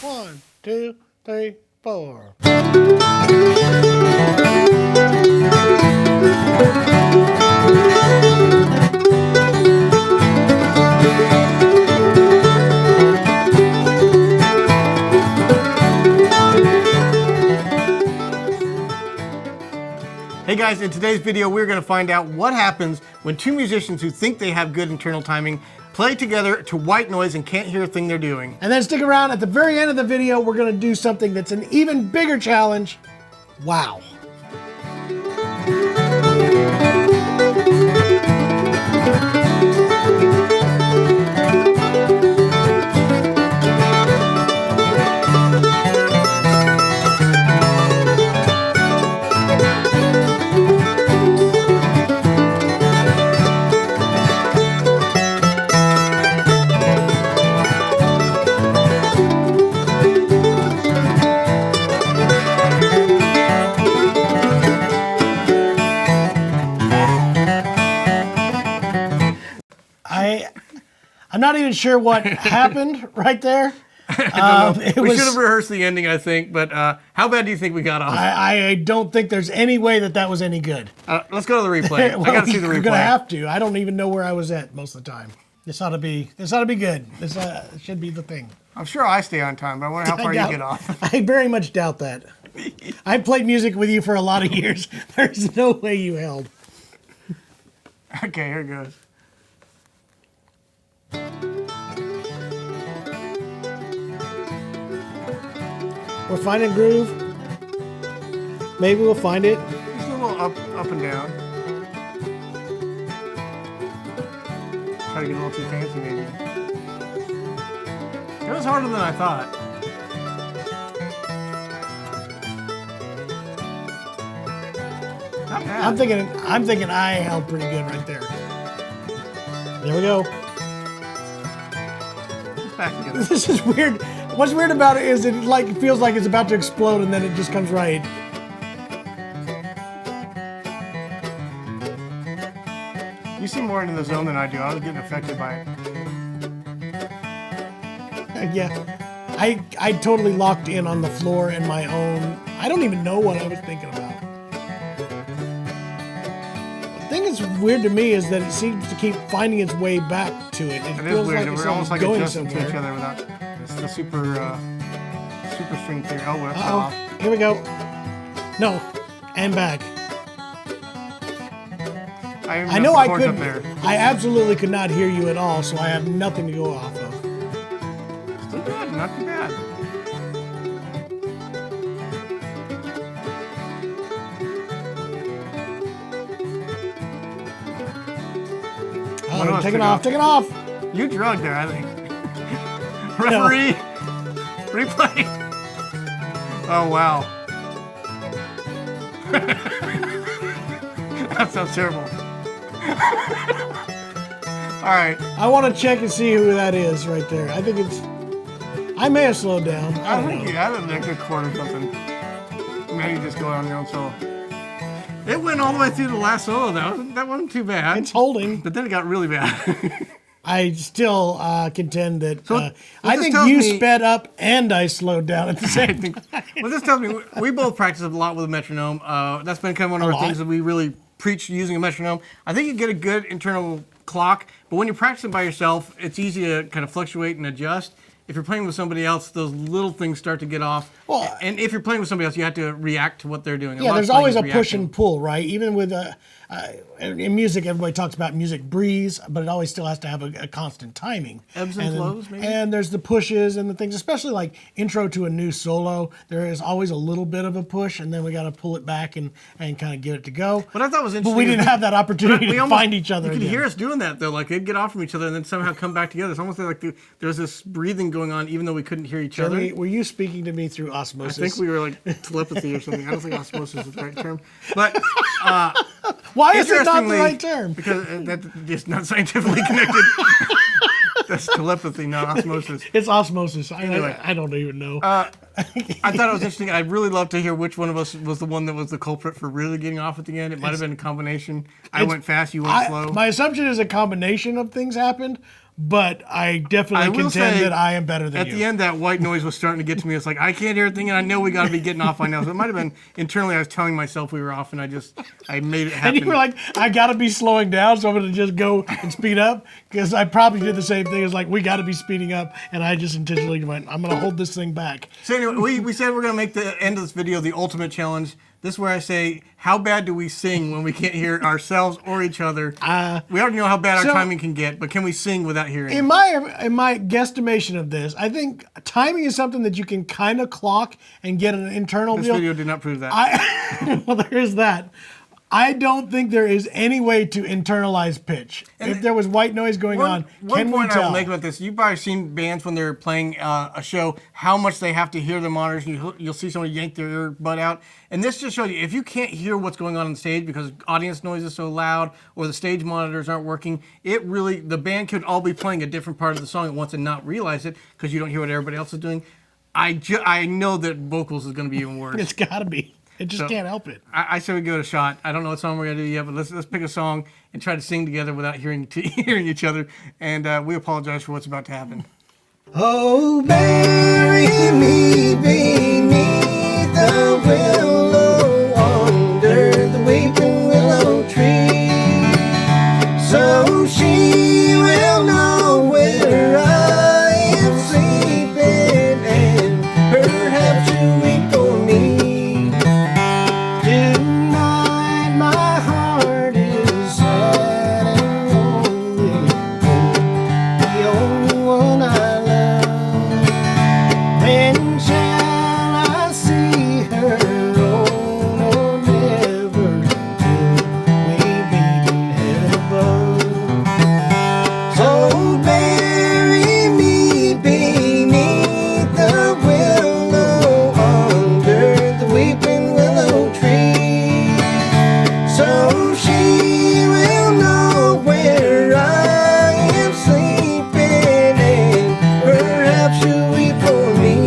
1, 2, 3, 4. Hey guys, in today's video we're going to find out what happens when two musicians who think they have good internal timing play together to white noise and can't hear a thing they're doing. And then stick around, at the very end of the video we're going to do something that's an even bigger challenge. Wow. I'm not even sure what happened right there. We should have rehearsed the ending, I think, but how bad do you think we got off? I don't think there's any way that was any good. Let's go to the replay. Well, I got to see the replay. You're gonna have to. I don't even know where I was at most of the time. This ought to be good. This should be the thing. I'm sure I stay on time, but I wonder how far you get off. I very much doubt that. I played music with you for a lot of years. There's no way you held. Okay, here it goes. We're finding groove. Maybe we'll find it. Just a little up and down. Try to get a little too fancy, maybe. It was harder than I thought. Not bad. I'm thinking I held pretty good right there. There we go. It's back together. This is weird. What's weird about it is it feels like it's about to explode and then it just comes right. You seem more into the zone than I do. I was getting affected by it. Yeah. I totally locked in on the floor and my own. I don't even know what I was thinking about. The thing that's weird to me is that it seems to keep finding its way back to it. It is weird. We're almost like adjusting to each other without the super string theory. Oh, well, that's off. Here we go. No, and back. I know I could. I absolutely could not hear you at all, so I have nothing to go off of. Still good, not too bad. Oh, take it off, take it off. You drugged there, I think. Referee, replay. Oh, wow. That sounds terrible. All right. I want to check and see who that is right there. I think it's... I may have slowed down. I think you added an extra chord or something. Maybe you just go on your own solo. It went all the way through the last solo. That wasn't too bad. It's holding. But then it got really bad. I still contend that I think you sped up and I slowed down at the same time. Well, this tells me we both practice a lot with a metronome. That's been kind of one of our things that we really preach using a metronome. I think you get a good internal clock, but when you're practicing by yourself, it's easy to kind of fluctuate and adjust. If you're playing with somebody else, those little things start to get off. Well, and if you're playing with somebody else, you have to react to what they're doing. Yeah, there's always a push and pull, right? Even with in music, everybody talks about music breeze, but it always still has to have a constant timing. Ebbs and flows, maybe? And there's the pushes and the things, especially like intro to a new solo. There is always a little bit of a push, and then we got to pull it back and kind of give it to go. What I thought was interesting, but we didn't have that opportunity to find each other. You could hear us doing that though, like they'd get off from each other and then somehow come back together. It's almost like there's this breathing going on, even though we couldn't hear each other. Were you speaking to me through osmosis? I think we were like telepathy or something. I don't think osmosis is the right term, but. Why is it not the right term? Because that's just not scientifically connected. That's telepathy, not osmosis. It's osmosis. Anyway. I don't even know. I thought it was interesting. I'd really love to hear which one of us was the one that was the culprit for really getting off at the end. It might have been a combination. I went fast, you went slow. My assumption is a combination of things happened, but I definitely I will contend say, that I am better than At you. the end, that white noise was starting to get to me. It's like, I can't hear a thing, and I know we got to be getting off by now. So it might have been internally I was telling myself we were off, and I made it happen. And you were like, I got to be slowing down, so I'm going to just go and speed up. Because I probably did the same thing as like, we got to be speeding up. And I just intentionally went, I'm going to hold this thing back. So anyway, we said we're going to make the end of this video the ultimate challenge. This is where I say, how bad do we sing when we can't hear ourselves or each other? We already know how bad our timing can get, but can we sing without hearing? In my guesstimation of this, I think timing is something that you can kind of clock and get an internal This deal. video did not prove that. Well, there is that. I don't think there is any way to internalize pitch. If there was white noise going on, One can we point I tell? will make about this: you've probably seen bands when they're playing a show, how much they have to hear the monitors. You'll see somebody yank their earbud out, and this just shows you if you can't hear what's going on stage because audience noise is so loud or the stage monitors aren't working. The band could all be playing a different part of the song at once and not realize it because you don't hear what everybody else is doing. I know that vocals is going to be even worse. It's got to be. It just can't help it. I say we give it a shot. I don't know what song we're gonna do yet, but let's pick a song and try to sing together without hearing each other. And we apologize for what's about to happen. Oh, bury me beneath the willow, under the weeping willow tree, so she will know where I am sleeping, and perhaps she'll weep for me. Tonight my heart is sad and lonely, the only one I love. When shall I see her alone or never, till we meet in heaven above? So bury me beneath the willow, under the weeping willow tree, so she will know where I am sleeping, and perhaps she'll weep for me.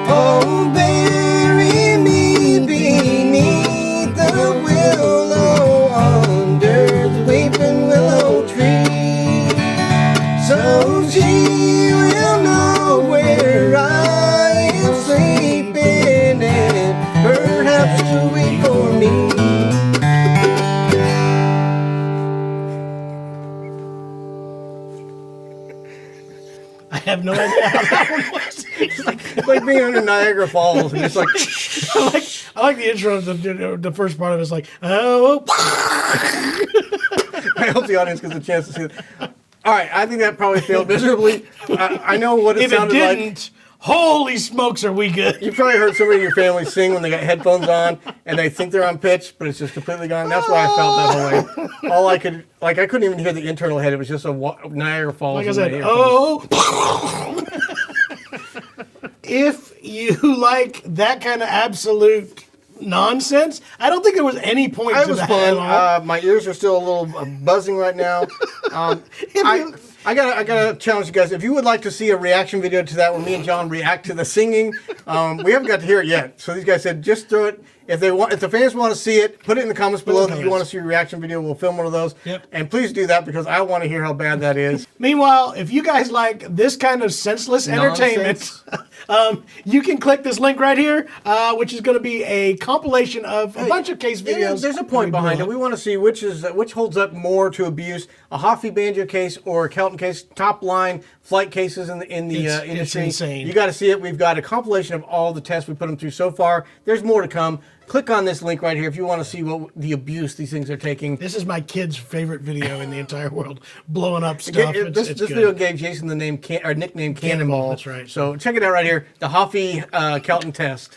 Oh, bury me beneath the willow, under the weeping willow tree, so she will know where I am sleeping, and perhaps she'll weep for me. I have no idea how that one was. It's like being under Niagara Falls and just like I like the intro. The first part of it is like, oh. I hope the audience gets a chance to see it. All right, I think that probably failed miserably. I know what it If it sounded like. didn't, holy smokes, are we good? You probably heard somebody in your family sing when they got headphones on and they think they're on pitch, but it's just completely gone. That's why I felt that whole way. I couldn't even hear the internal head. It was just a Niagara Falls. Like I in my said, earphones. oh. If you like that kind of absolute nonsense, I don't think there was any point It to was that at all. fun. My ears are still a little buzzing right now. I gotta challenge you guys. If you would like to see a reaction video to that where me and John react to the singing, we haven't got to hear it yet. So these guys said just throw it. If the fans want to see it, put it in the comments below that you want to see a reaction video. We'll film one of those. Yep. And please do that because I want to hear how bad that is. Meanwhile, if you guys like this kind of senseless entertainment, you can click this link right here, which is going to be a compilation of a bunch of case videos. There's a point behind it. We want to see which holds up more to abuse: a Hoffy banjo case or a Kelton case. Top line flight cases in the industry. It's insane. You got to see it. We've got a compilation of all the tests we put them through so far. There's more to come. click on this link right here if you want to see what the abuse these things are taking. This is my kid's favorite video in the entire world, blowing up stuff. This It's video good. gave Jason the nickname Cannonball. That's right. So check it out right here, the Hoffy Kelton test.